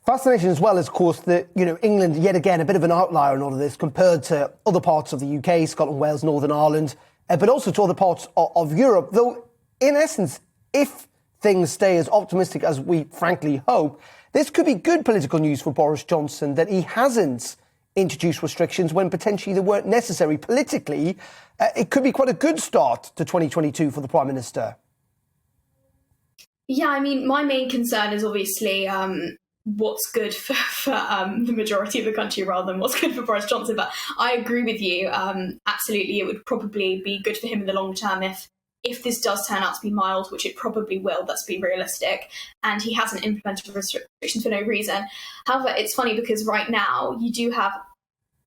Fascinating as well is, of course, that, England, yet again, a bit of an outlier in all of this compared to other parts of the UK, Scotland, Wales, Northern Ireland, but also to other parts of Europe. Though, in essence, if things stay as optimistic as we frankly hope, this could be good political news for Boris Johnson that he hasn't introduced restrictions when potentially they weren't necessary. Politically, it could be quite a good start to 2022 for the Prime Minister. Yeah, I mean, my main concern is obviously what's good for the majority of the country rather than what's good for Boris Johnson. But I agree with you. Absolutely, it would probably be good for him in the long term if this does turn out to be mild, which it probably will. Let's be realistic. And he hasn't implemented restrictions for no reason. However, it's funny because right now you do have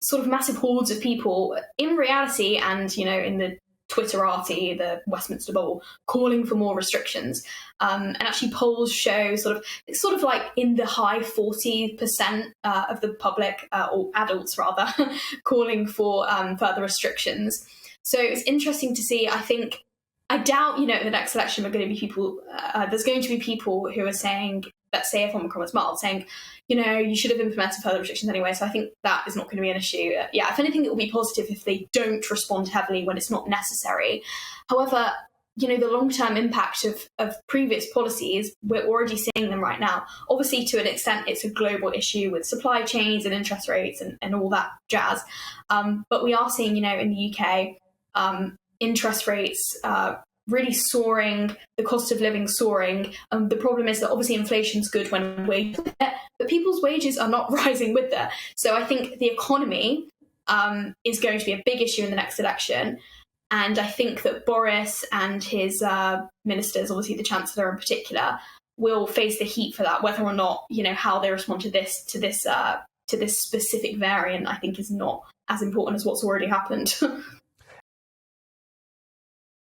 sort of massive hordes of people in reality and, in the Twitterati, the Westminster bubble, calling for more restrictions. And actually polls show it's sort of like in the high 40% of the public, or adults rather, calling for further restrictions. So it's interesting to see. I doubt, the next election are going to be people, there's going to be people who are saying, let's say if Omicron was mild, saying, you should have implemented further restrictions anyway. So I think that is not going to be an issue. Yeah, if anything, it will be positive if they don't respond heavily when it's not necessary. However, the long-term impact of previous policies, we're already seeing them right now. Obviously, to an extent, it's a global issue with supply chains and interest rates and all that jazz. But we are seeing, in the UK, interest rates really soaring, the cost of living soaring. The problem is that obviously inflation's good when wages are there, but people's wages are not rising with that. So I think the economy is going to be a big issue in the next election. And I think that Boris and his ministers, obviously the Chancellor in particular, will face the heat for that. Whether or not, how they respond to this specific variant, I think is not as important as what's already happened.